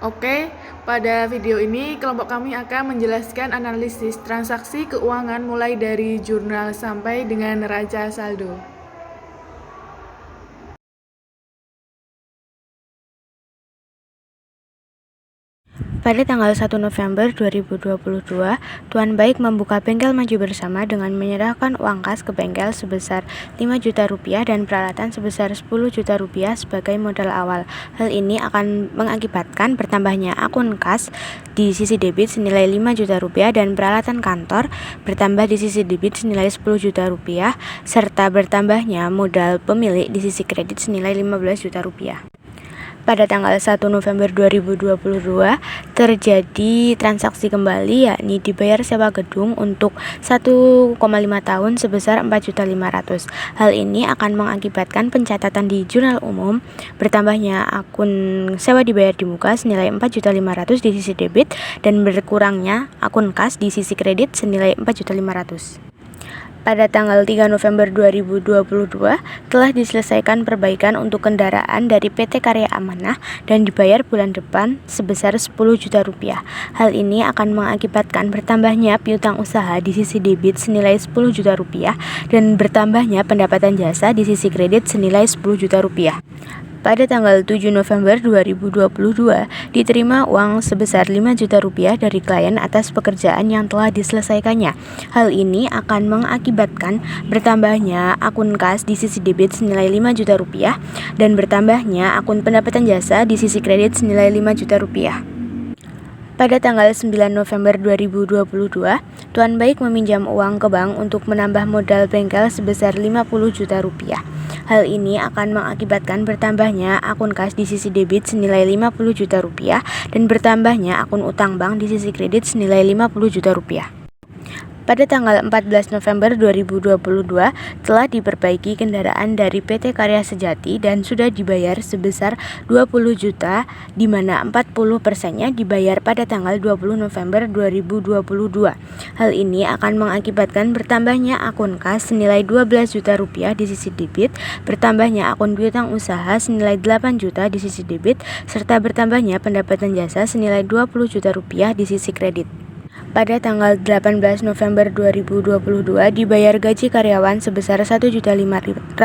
Oke, pada video ini kelompok kami akan menjelaskan analisis transaksi keuangan mulai dari jurnal sampai dengan neraca saldo. Pada tanggal 1 November 2022, Tuan Baik membuka bengkel maju bersama dengan menyerahkan uang kas ke bengkel sebesar 5 juta rupiah dan peralatan sebesar 10 juta rupiah sebagai modal awal. Hal ini akan mengakibatkan bertambahnya akun kas di sisi debit senilai 5 juta rupiah dan peralatan kantor bertambah di sisi debit senilai 10 juta rupiah serta bertambahnya modal pemilik di sisi kredit senilai 15 juta rupiah. Pada tanggal 1 November 2022 terjadi transaksi kembali yakni dibayar sewa gedung untuk 1,5 tahun sebesar 4.500.000. Hal ini akan mengakibatkan pencatatan di jurnal umum bertambahnya akun sewa dibayar di muka senilai 4.500.000 di sisi debit dan berkurangnya akun kas di sisi kredit senilai 4.500.000. Pada tanggal 3 November 2022 telah diselesaikan perbaikan untuk kendaraan dari PT Karya Amanah dan dibayar bulan depan sebesar 10 juta rupiah. Hal ini akan mengakibatkan bertambahnya piutang usaha di sisi debit senilai 10 juta rupiah dan bertambahnya pendapatan jasa di sisi kredit senilai 10 juta rupiah. Pada tanggal 7 November 2022, diterima uang sebesar 5 juta rupiah dari klien atas pekerjaan yang telah diselesaikannya. Hal ini akan mengakibatkan bertambahnya akun kas di sisi debit senilai 5 juta rupiah dan bertambahnya akun pendapatan jasa di sisi kredit senilai 5 juta rupiah. Pada tanggal 9 November 2022, Tuan Baik meminjam uang ke bank untuk menambah modal bengkel sebesar 50 juta rupiah. Hal ini akan mengakibatkan bertambahnya akun kas di sisi debit senilai 50 juta rupiah dan bertambahnya akun utang bank di sisi kredit senilai 50 juta rupiah. Pada tanggal 14 November 2022 telah diperbaiki kendaraan dari PT Karya Sejati dan sudah dibayar sebesar 20 juta di mana 40%-nya dibayar pada tanggal 20 November 2022. Hal ini akan mengakibatkan bertambahnya akun kas senilai 12 juta rupiah di sisi debit, bertambahnya akun piutang usaha senilai 8 juta di sisi debit, serta bertambahnya pendapatan jasa senilai 20 juta rupiah di sisi kredit. Pada tanggal 18 November 2022 dibayar gaji karyawan sebesar Rp1.500.000.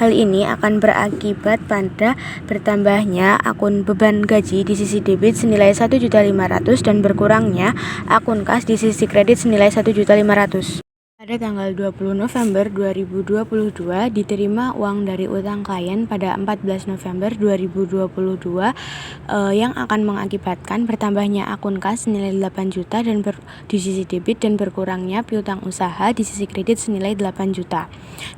Hal ini akan berakibat pada bertambahnya akun beban gaji di sisi debit senilai Rp1.500.000 dan berkurangnya akun kas di sisi kredit senilai Rp1.500.000. Pada tanggal 20 November 2022 diterima uang dari utang klien pada 14 November 2022 yang akan mengakibatkan bertambahnya akun kas senilai 8 juta dan di sisi debit dan berkurangnya piutang usaha di sisi kredit senilai 8 juta.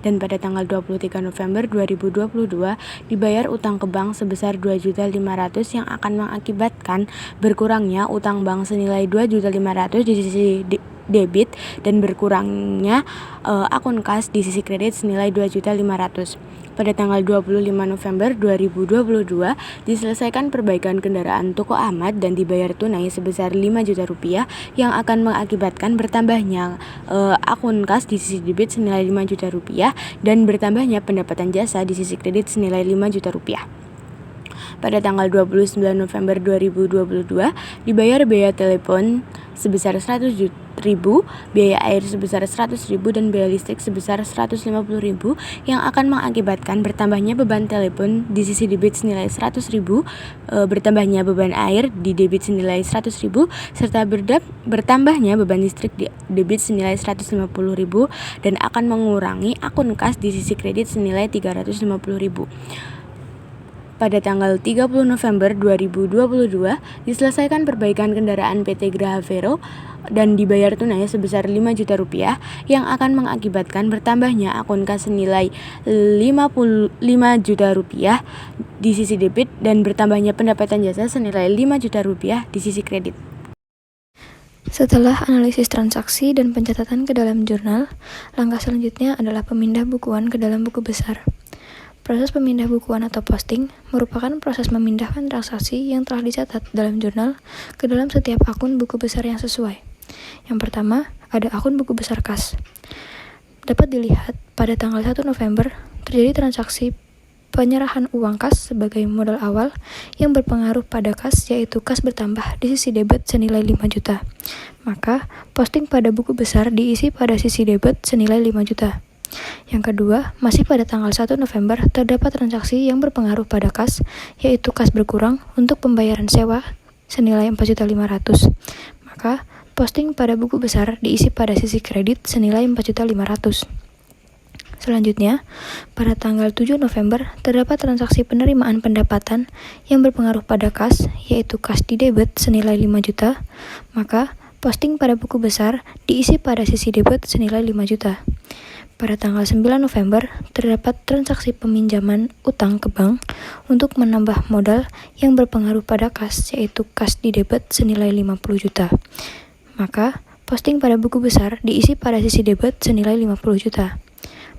Dan pada tanggal 23 November 2022 dibayar utang ke bank sebesar 2.500.000 yang akan mengakibatkan berkurangnya utang bank senilai 2.500.000 di sisi debit dan berkurangnya akun kas di sisi kredit senilai 2.500.000. Pada tanggal 25 November 2022 diselesaikan perbaikan kendaraan toko Ahmad dan dibayar tunai sebesar 5 juta rupiah yang akan mengakibatkan bertambahnya akun kas di sisi debit senilai 5 juta rupiah dan bertambahnya pendapatan jasa di sisi kredit senilai 5 juta rupiah. Pada tanggal 29 November 2022 dibayar biaya telepon sebesar 100.000, biaya air sebesar 100.000 dan biaya listrik sebesar 150.000 yang akan mengakibatkan bertambahnya beban telepon di sisi debit senilai 100.000, bertambahnya beban air di debit senilai 100.000 serta bertambahnya beban listrik di debit senilai 150.000 dan akan mengurangi akun kas di sisi kredit senilai 350.000. Pada tanggal 30 November 2022 diselesaikan perbaikan kendaraan PT Graha Vero dan dibayar tunai sebesar 5 juta rupiah yang akan mengakibatkan bertambahnya akun kas senilai 55 juta rupiah di sisi debit dan bertambahnya pendapatan jasa senilai 5 juta rupiah di sisi kredit. Setelah analisis transaksi dan pencatatan ke dalam jurnal, langkah selanjutnya adalah pemindah bukuan ke dalam buku besar. Proses pemindah bukuan atau posting merupakan proses memindahkan transaksi yang telah dicatat dalam jurnal ke dalam setiap akun buku besar yang sesuai. Yang pertama, ada akun buku besar kas. Dapat dilihat pada tanggal 1 November terjadi transaksi penyerahan uang kas sebagai modal awal yang berpengaruh pada kas, yaitu kas bertambah di sisi debit senilai 5 juta. Maka, posting pada buku besar diisi pada sisi debit senilai 5 juta. Yang kedua, masih pada tanggal 1 November terdapat transaksi yang berpengaruh pada kas, yaitu kas berkurang untuk pembayaran sewa senilai 4.500.000. Maka, posting pada buku besar diisi pada sisi kredit senilai 4.500.000. Selanjutnya, pada tanggal 7 November terdapat transaksi penerimaan pendapatan yang berpengaruh pada kas, yaitu kas di debit senilai 5 juta, maka posting pada buku besar diisi pada sisi debit senilai 5 juta. Pada tanggal 9 November terdapat transaksi peminjaman utang ke bank untuk menambah modal yang berpengaruh pada kas, yaitu kas di debit senilai 50 juta. Maka, posting pada buku besar diisi pada sisi debit senilai 50 juta.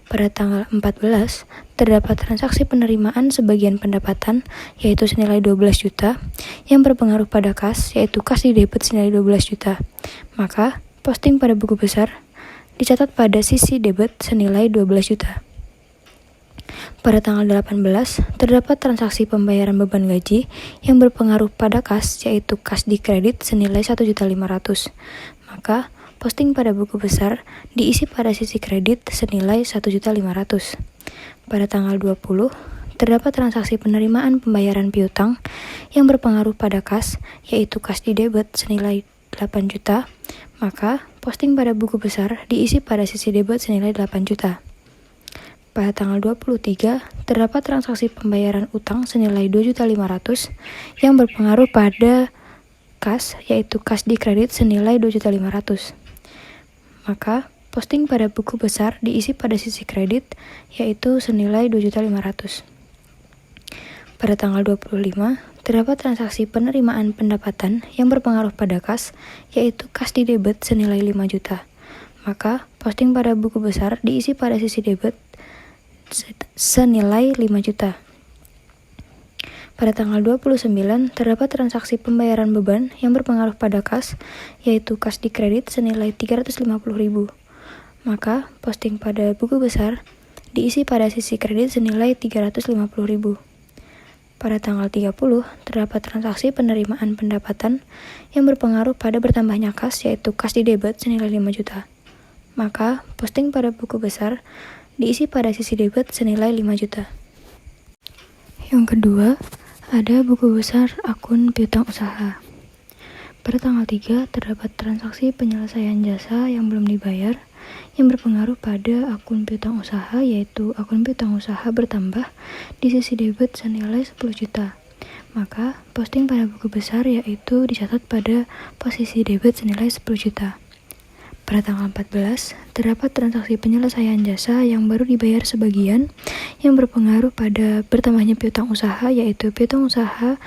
Pada tanggal 14, terdapat transaksi penerimaan sebagian pendapatan, yaitu senilai 12 juta, yang berpengaruh pada kas, yaitu kas di debit senilai 12 juta. Maka, posting pada buku besar dicatat pada sisi debit senilai 12 juta. Pada tanggal 18, terdapat transaksi pembayaran beban gaji yang berpengaruh pada kas, yaitu kas di kredit senilai 1.500.000. Maka, posting pada buku besar diisi pada sisi kredit senilai 1.500.000. Pada tanggal 20, terdapat transaksi penerimaan pembayaran piutang yang berpengaruh pada kas, yaitu kas di debit senilai 8 juta. Maka, posting pada buku besar diisi pada sisi debit senilai 8 juta. Pada tanggal 23, terdapat transaksi pembayaran utang senilai 2.500.000 yang berpengaruh pada kas, yaitu kas di kredit senilai 2.500.000. Maka, posting pada buku besar diisi pada sisi kredit, yaitu senilai 2.500.000. Pada tanggal 25, terdapat transaksi penerimaan pendapatan yang berpengaruh pada kas, yaitu kas di debit senilai 5 juta. Maka, posting pada buku besar diisi pada sisi debit senilai 5 juta. Pada tanggal 29, terdapat transaksi pembayaran beban yang berpengaruh pada kas, yaitu kas di kredit senilai 350.000. Maka, posting pada buku besar diisi pada sisi kredit senilai 350.000. Pada tanggal 30, terdapat transaksi penerimaan pendapatan yang berpengaruh pada bertambahnya kas, yaitu kas di debit senilai 5 juta. Maka, posting pada buku besar diisi pada sisi debit senilai 5 juta. Yang kedua, ada buku besar akun piutang usaha. Pada tanggal 3, terdapat transaksi penyelesaian jasa yang belum dibayar yang berpengaruh pada akun piutang usaha, yaitu akun piutang usaha bertambah di sisi debit senilai 10 juta. Maka, posting pada buku besar yaitu dicatat pada posisi debit senilai 10 juta. Pada tanggal 14, terdapat transaksi penyelesaian jasa yang baru dibayar sebagian yang berpengaruh pada bertambahnya piutang usaha, yaitu piutang usaha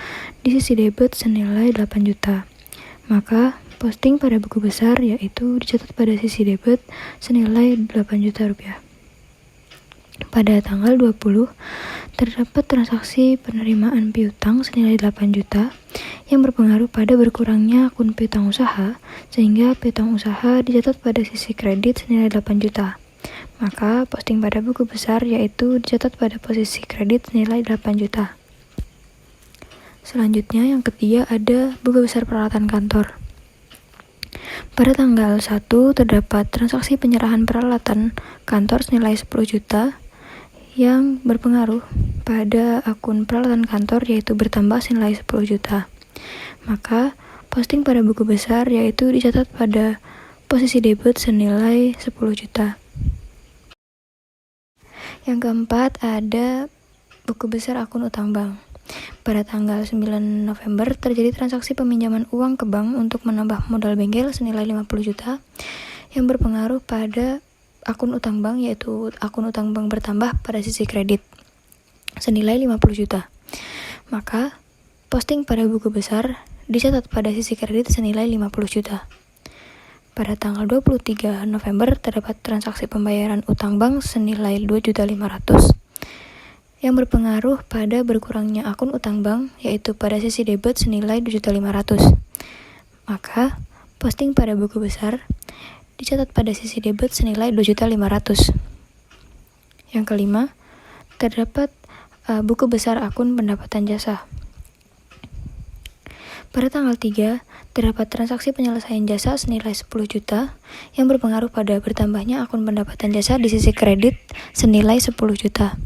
di sisi debit senilai 8 juta. Maka, posting pada buku besar yaitu dicatat pada sisi debit senilai 8 juta rupiah. Pada tanggal 20, terdapat transaksi penerimaan piutang senilai 8 juta yang berpengaruh pada berkurangnya akun piutang usaha, sehingga piutang usaha dicatat pada sisi kredit senilai 8 juta. Maka, posting pada buku besar yaitu dicatat pada posisi kredit senilai 8 juta. Selanjutnya, yang ketiga ada buku besar peralatan kantor. Pada tanggal 1, terdapat transaksi penyerahan peralatan kantor senilai 10 juta yang berpengaruh pada akun peralatan kantor yaitu bertambah senilai 10 juta. Maka, posting pada buku besar yaitu dicatat pada posisi debit senilai 10 juta. Yang keempat ada buku besar akun utang bank. Pada tanggal 9 November terjadi transaksi peminjaman uang ke bank untuk menambah modal bengkel senilai 50 juta yang berpengaruh pada akun utang bank, yaitu akun utang bank bertambah pada sisi kredit senilai 50 juta. Maka, posting pada buku besar dicatat pada sisi kredit senilai 50 juta. Pada tanggal 23 November terdapat transaksi pembayaran utang bank senilai 2.500.000 yang berpengaruh pada berkurangnya akun utang bank, yaitu pada sisi debit senilai 2.500.000. Maka, posting pada buku besar dicatat pada sisi debit senilai 2.500.000. Yang kelima, terdapat buku besar akun pendapatan jasa. Pada tanggal 3, terdapat transaksi penyelesaian jasa senilai 10 juta yang berpengaruh pada bertambahnya akun pendapatan jasa di sisi kredit senilai 10 juta.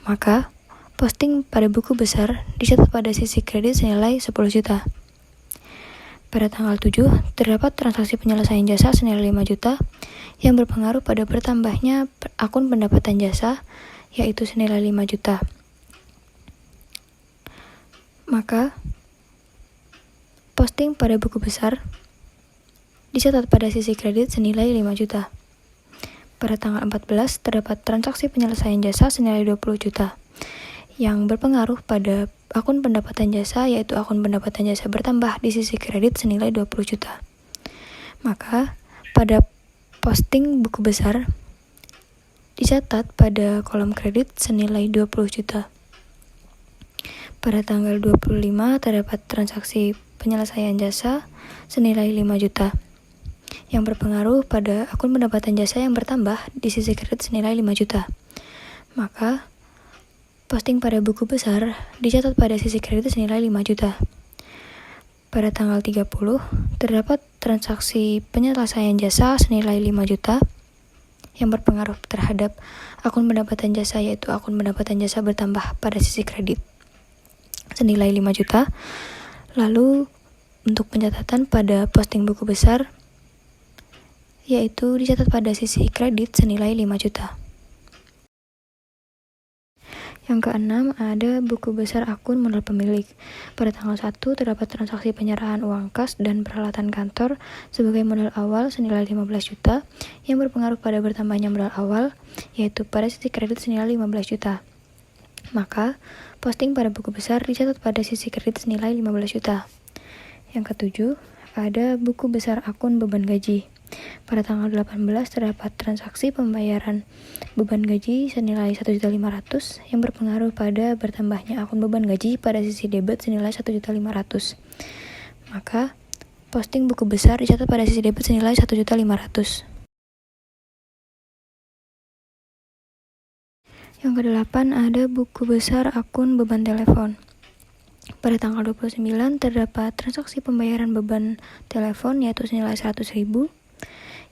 Maka, posting pada buku besar dicatat pada sisi kredit senilai 10 juta. Pada tanggal 7, terdapat transaksi penyelesaian jasa senilai 5 juta yang berpengaruh pada bertambahnya akun pendapatan jasa, yaitu senilai 5 juta. Maka, posting pada buku besar dicatat pada sisi kredit senilai 5 juta. Pada tanggal 14, terdapat transaksi penyelesaian jasa senilai 20 juta yang berpengaruh pada akun pendapatan jasa, yaitu akun pendapatan jasa bertambah di sisi kredit senilai 20 juta. Maka, pada posting buku besar dicatat pada kolom kredit senilai 20 juta. Pada tanggal 25, terdapat transaksi penyelesaian jasa senilai 5 juta yang berpengaruh pada akun pendapatan jasa yang bertambah di sisi kredit senilai 5 juta. Maka, posting pada buku besar dicatat pada sisi kredit senilai 5 juta. Pada tanggal 30, terdapat transaksi penyelesaian jasa senilai 5 juta yang berpengaruh terhadap akun pendapatan jasa, yaitu akun pendapatan jasa bertambah pada sisi kredit senilai 5 juta. Lalu, untuk pencatatan pada posting buku besar, yaitu dicatat pada sisi kredit senilai 5 juta. Yang keenam, ada buku besar akun modal pemilik. Pada tanggal 1, terdapat transaksi penyerahan uang kas dan peralatan kantor sebagai modal awal senilai 15 juta yang berpengaruh pada bertambahnya modal awal, yaitu pada sisi kredit senilai 15 juta. Maka, posting pada buku besar dicatat pada sisi kredit senilai 15 juta. Yang ketujuh, ada buku besar akun beban gaji. Pada tanggal 18, terdapat transaksi pembayaran beban gaji senilai 1.500.000 yang berpengaruh pada bertambahnya akun beban gaji pada sisi debit senilai 1.500.000. Maka, posting buku besar dicatat pada sisi debit senilai 1.500.000. Yang kedelapan, ada buku besar akun beban telepon. Pada tanggal 29, terdapat transaksi pembayaran beban telepon yaitu senilai 100.000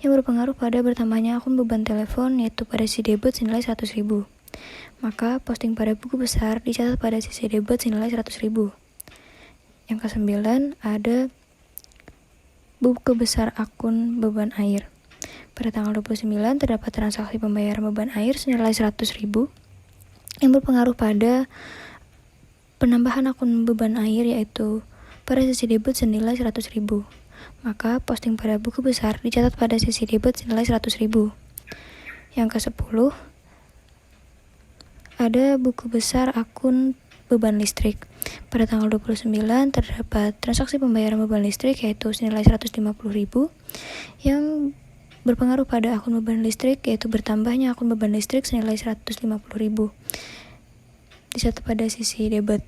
yang berpengaruh pada bertambahnya akun beban telepon yaitu pada sisi debit senilai 100.000. Maka, posting pada buku besar dicatat pada sisi debit senilai 100.000. Yang kesembilan, ada buku besar akun beban air. Pada tanggal 29, terdapat transaksi pembayaran beban air senilai 100.000 yang berpengaruh pada penambahan akun beban air yaitu pada sisi debit senilai 100.000. Maka, posting pada buku besar dicatat pada sisi debit senilai 100.000. Yang ke-10, ada buku besar akun beban listrik. Pada tanggal 29, terdapat transaksi pembayaran beban listrik yaitu senilai 150.000 yang berpengaruh pada akun beban listrik, yaitu bertambahnya akun beban listrik senilai 150.000 dicatat pada sisi debit.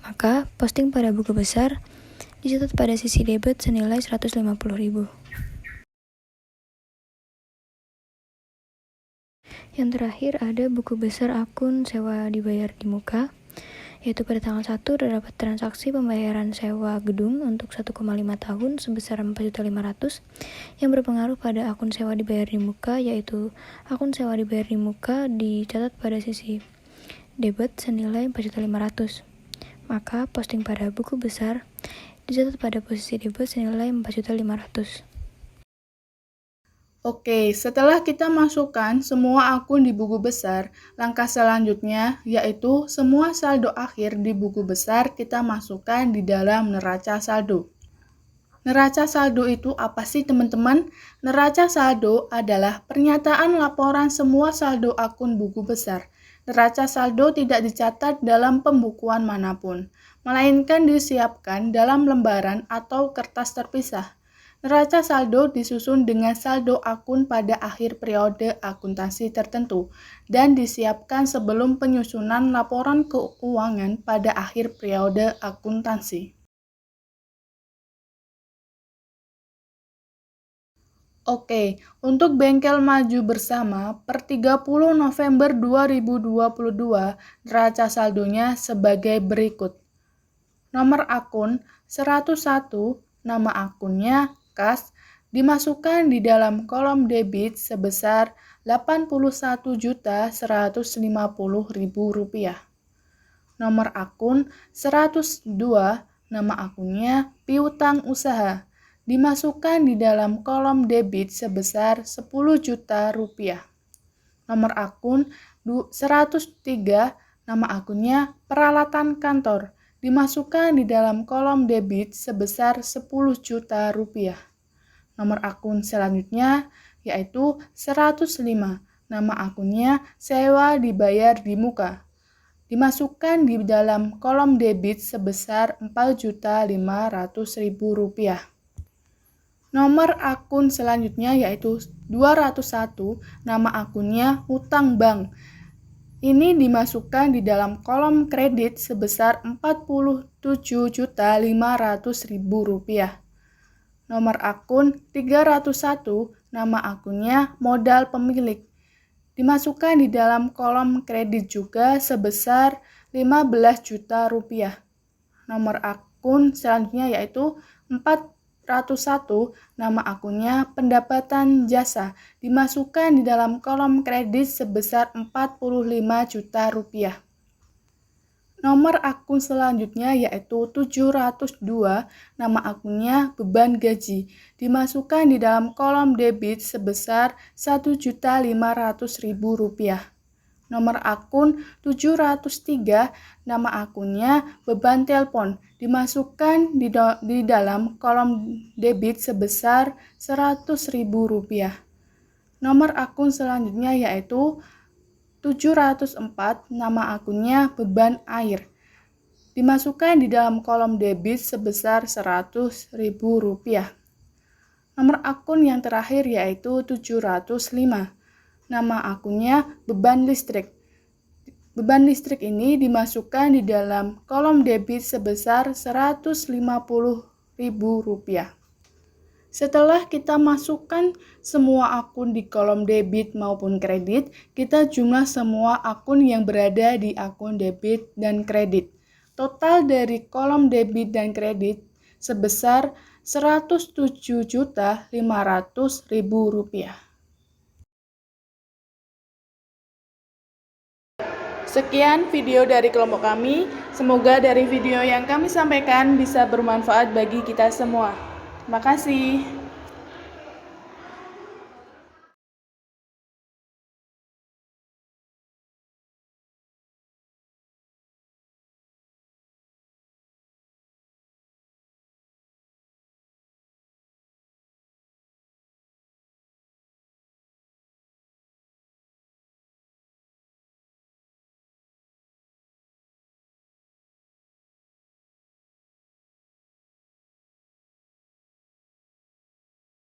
Maka, posting pada buku besar dicatat pada sisi debit senilai 150.000. Yang terakhir, ada buku besar akun sewa dibayar di muka, yaitu pada tanggal 1 terdapat transaksi pembayaran sewa gedung untuk 1,5 tahun sebesar 4.500.000 yang berpengaruh pada akun sewa dibayar di muka, yaitu akun sewa dibayar di muka dicatat pada sisi debit senilai 4.500.000. Maka, posting pada buku besar dicatat pada posisi debit senilai 4.500.000. Oke, setelah kita masukkan semua akun di buku besar, langkah selanjutnya yaitu semua saldo akhir di buku besar kita masukkan di dalam neraca saldo. Neraca saldo itu apa sih, teman-teman? Neraca saldo adalah pernyataan laporan semua saldo akun buku besar. Neraca saldo tidak dicatat dalam pembukuan manapun, melainkan disiapkan dalam lembaran atau kertas terpisah. Neraca saldo disusun dengan saldo akun pada akhir periode akuntansi tertentu dan disiapkan sebelum penyusunan laporan keuangan pada akhir periode akuntansi. Oke, untuk bengkel maju bersama per 30 November 2022, neraca saldonya sebagai berikut. Nomor akun 101, nama akunnya kas, dimasukkan di dalam kolom debit sebesar Rp81.150.000. Nomor akun 102, nama akunnya piutang usaha, dimasukkan di dalam kolom debit sebesar Rp10 juta. Nomor akun 103, nama akunnya peralatan kantor, dimasukkan di dalam kolom debit sebesar Rp10 juta. Nomor akun selanjutnya yaitu 105, nama akunnya sewa dibayar di muka, dimasukkan di dalam kolom debit sebesar Rp4.500.000. Nomor akun selanjutnya yaitu 201, nama akunnya hutang bank. Ini dimasukkan di dalam kolom kredit sebesar Rp47.500.000. Nomor akun 301, nama akunnya modal pemilik, dimasukkan di dalam kolom kredit juga sebesar Rp15 juta. Nomor akun selanjutnya yaitu 401, nama akunnya pendapatan jasa, dimasukkan di dalam kolom kredit sebesar Rp45 juta. Nomor akun selanjutnya yaitu 702, nama akunnya beban gaji, dimasukkan di dalam kolom debit sebesar Rp1.500.000. Nomor akun 703, nama akunnya beban telepon, dimasukkan di dalam kolom debit sebesar Rp100.000. Nomor akun selanjutnya yaitu 704, nama akunnya beban air, dimasukkan di dalam kolom debit sebesar Rp100.000. Nomor akun yang terakhir yaitu 705, nama akunnya beban listrik. Beban listrik ini dimasukkan di dalam kolom debit sebesar Rp150.000. Setelah kita masukkan semua akun di kolom debit maupun kredit, kita jumlah semua akun yang berada di akun debit dan kredit. Total dari kolom debit dan kredit sebesar Rp107.500.000. Sekian video dari kelompok kami. Semoga dari video yang kami sampaikan bisa bermanfaat bagi kita semua. Terima kasih.